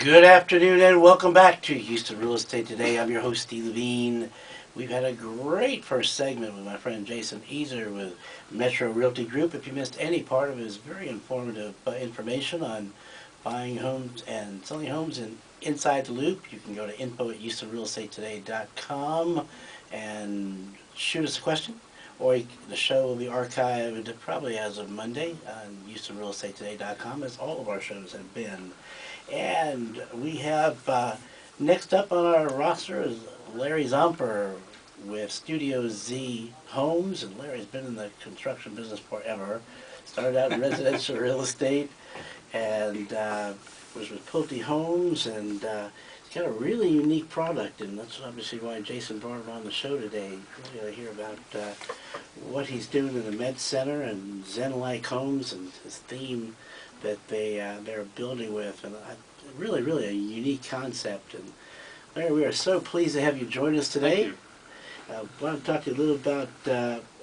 Good afternoon and welcome back to Houston Real Estate Today. I'm your host, Steve Levine. We've had a great first segment with my friend Jason Easer with Metro Realty Group. If you missed any part of his very informative information on buying homes and selling homes in Inside the Loop, you can go to info@HoustonRealEstateToday.com and shoot us a question. Or the show will be archived probably as of Monday on HoustonRealEstateToday.com, as all of our shows have been. And we have next up on our roster is Larry Zomper with Studio Z Homes. And Larry's been in the construction business forever. Started out in residential real estate and was with Pulte Homes. And he's got a really unique product. And that's obviously why Jason brought him on the show today. Really got to hear about what he's doing in the Med Center and Zen-like homes and his theme that they're building with, and really a unique concept. And Larry, we are so pleased to have you join us today. Thank you. I want to talk to you a little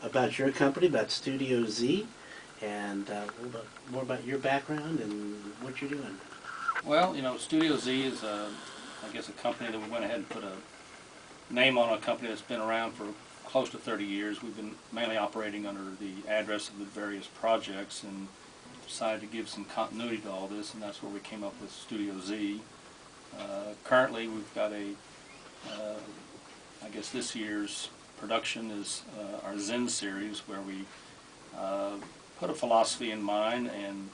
about your company, about Studio Z, and a little bit more about your background and what you're doing. Well, you know, Studio Z is, I guess, a company that we went ahead and put a name on, a company that's been around for close to 30 years. We've been mainly operating under the address of the various projects and decided to give some continuity to all this, and that's where we came up with Studio Z. Currently, we've got I guess this year's production is our Zen series, where we put a philosophy in mind and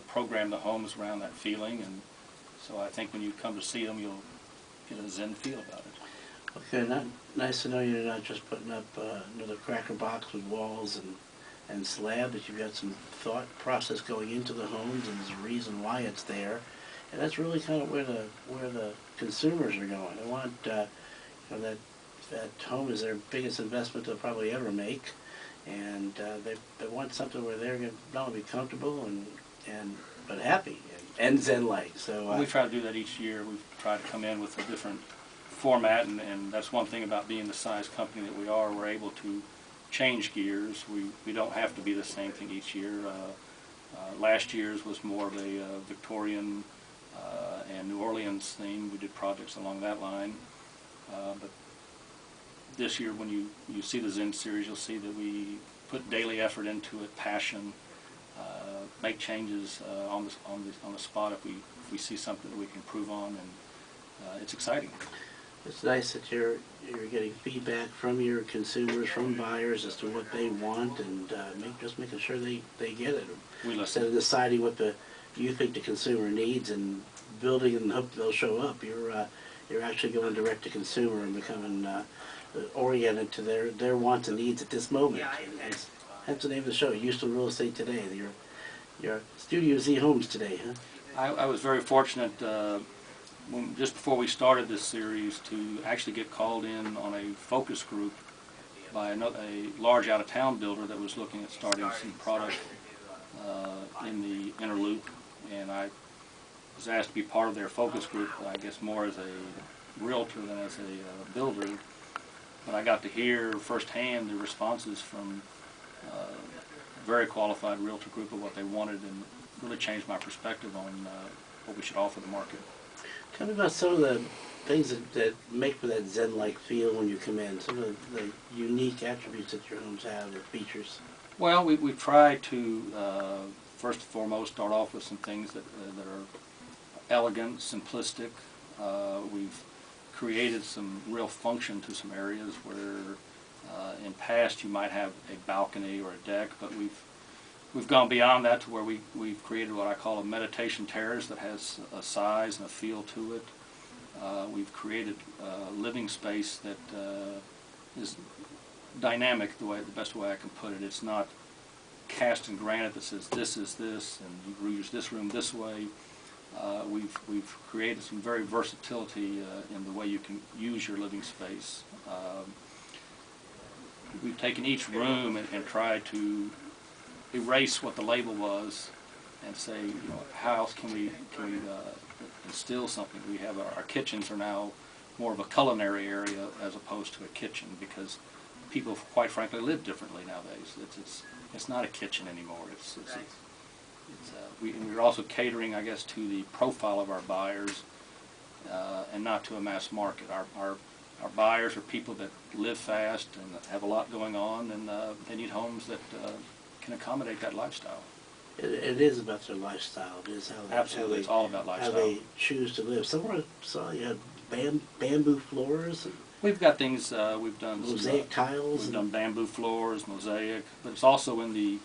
program the homes around that feeling. And so I think when you come to see them, you'll get a Zen feel about it. Okay, nice to know you're not just putting up another cracker box with walls and slab, that you've got some thought process going into the homes, and there's a reason why it's there, and that's really kind of where the consumers are going. They want you know, that home is their biggest investment they'll probably ever make, and they want something where they're going to not only be comfortable but happy and Zen-like. So we try to do that each year. We try to come in with a different format, and that's one thing about being the size company that we are. We're able to change gears. We don't have to be the same thing each year. Last year's was more of a Victorian and New Orleans theme. We did projects along that line. But this year, when you see the Zen series, you'll see that we put daily effort into it, passion, make changes on the spot if we see something that we can improve on, and it's exciting. it's nice that you're getting feedback from your consumers, from buyers, as to what they want, and just making sure they get it. We listen. Instead of deciding what you think the consumer needs and building and hope they'll show up, you're actually going direct to consumer and becoming oriented to their wants and needs at this moment. And that's the name of the show, Houston Real Estate Today. Your Studio Z Homes today, huh? I was very fortunate just before we started this series to actually get called in on a focus group by a large out-of-town builder that was looking at starting some product in the inner loop, and I was asked to be part of their focus group, I guess more as a realtor than as a builder. But I got to hear firsthand the responses from a very qualified realtor group of what they wanted, and really changed my perspective on what we should offer the market. Tell me about some of the things that make for that Zen-like feel when you come in, some of the unique attributes that your homes have, the features. Well, we try to, first and foremost, start off with some things that are elegant, simplistic. We've created some real function to some areas where in past you might have a balcony or a deck, but we've gone beyond that to where we've created what I call a meditation terrace that has a size and a feel to it. We've created a living space that is dynamic, the best way I can put it. It's not cast in granite that says this is this and you use this room this way. We've created some very versatility in the way you can use your living space. We've taken each room and tried to erase what the label was and say, you know, how else can we instill something? We have our kitchens are now more of a culinary area as opposed to a kitchen, because people, quite frankly, live differently nowadays. It's not a kitchen anymore. We're also catering, I guess, to the profile of our buyers. and not to a mass market. Our buyers are people that live fast and have a lot going on, and they need homes that can accommodate that lifestyle. It is about their lifestyle. It is Absolutely, it's all about how lifestyle. they choose to live. Somewhere I saw you had bamboo floors and We've got things, we've done mosaic tiles. We've done bamboo floors, mosaic, but it's also in the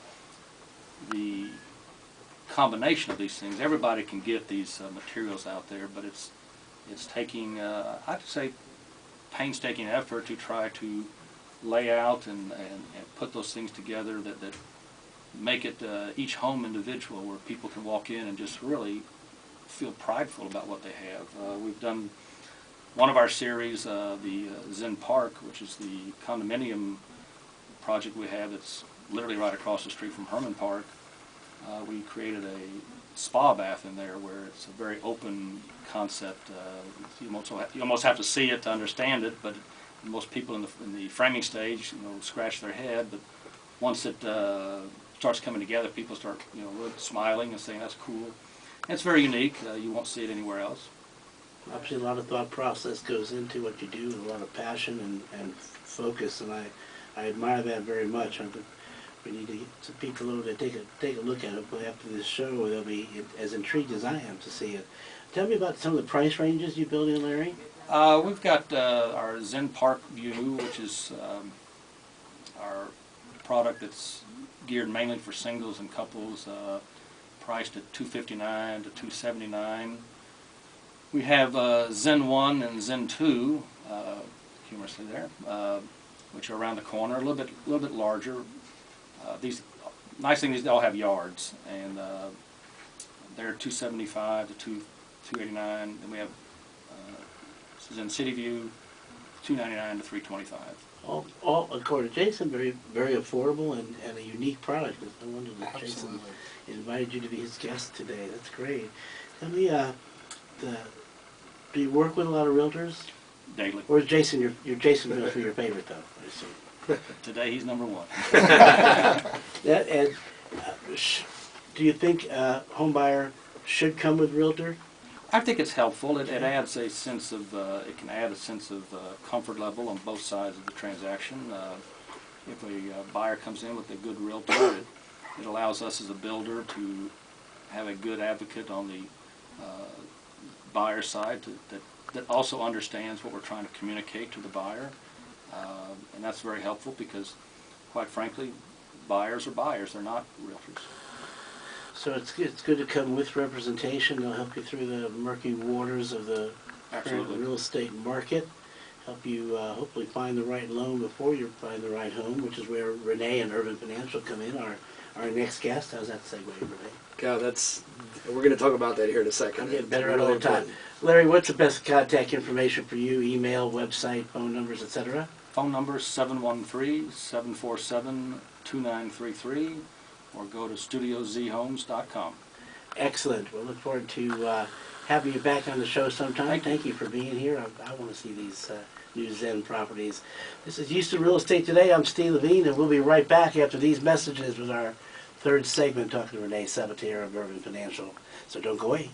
combination of these things. Everybody can get these materials out there, but it's taking, I'd say, painstaking effort to try to lay out and put those things together that make it each home individual, where people can walk in and just really feel prideful about what they have. We've done one of our series, the Zen Park, which is the condominium project we have that's literally right across the street from Herman Park. We created a spa bath in there where it's a very open concept. You almost have to see it to understand it, but most people in the framing stage, scratch their head. But once it starts coming together, people start, really smiling and saying, "That's cool." And it's very unique. You won't see it anywhere else. Obviously, a lot of thought process goes into what you do, and a lot of passion and focus, and I admire that very much. We need to get some people over to take a look at it. But after this show, they'll be as intrigued as I am to see it. Tell me about some of the price ranges you build in, Larry. We've got our Zen Park View, which is our product that's geared mainly for singles and couples, priced at $259 to $279. We have Zen 1 and Zen 2, humorously there, which are around the corner, a little bit larger. These nice thing is they all have yards, and they're $275 to $289. Then we have Zen City View, $299 to $325. All according to Jason, very very affordable and a unique product. No wonder that Jason invited you to be his guest today. That's great. Tell me, do you work with a lot of realtors? Daily. Or is Jason your Jason Bill your favorite though? I assume. Today he's number one. Do you think home buyer should come with realtor? I think it's helpful. It adds a sense of it can add a sense of comfort level on both sides of the transaction. If a buyer comes in with a good realtor, it allows us as a builder to have a good advocate on the buyer side that also understands what we're trying to communicate to the buyer, and that's very helpful because, quite frankly, buyers are buyers. They're not realtors. So it's good to come with representation. They'll help you through the murky waters of the current real estate market. Help you hopefully find the right loan before you find the right home, which is where Renee and Urban Financial come in. Our next guest. How's that segue, Renee? God, we're going to talk about that here in a second. I'm getting better at all the time. Larry, what's the best contact information for you? Email, website, phone numbers, etc. Phone number is 713-747-2933, or go to studiozhomes.com. Excellent. We'll look forward to having you back on the show sometime. Thank you for being here. I want to see these new Zen properties. This is Houston Real Estate Today. I'm Steve Levine, and we'll be right back after these messages with our third segment talking to Renee Sabatier of Urban Financial. So don't go away.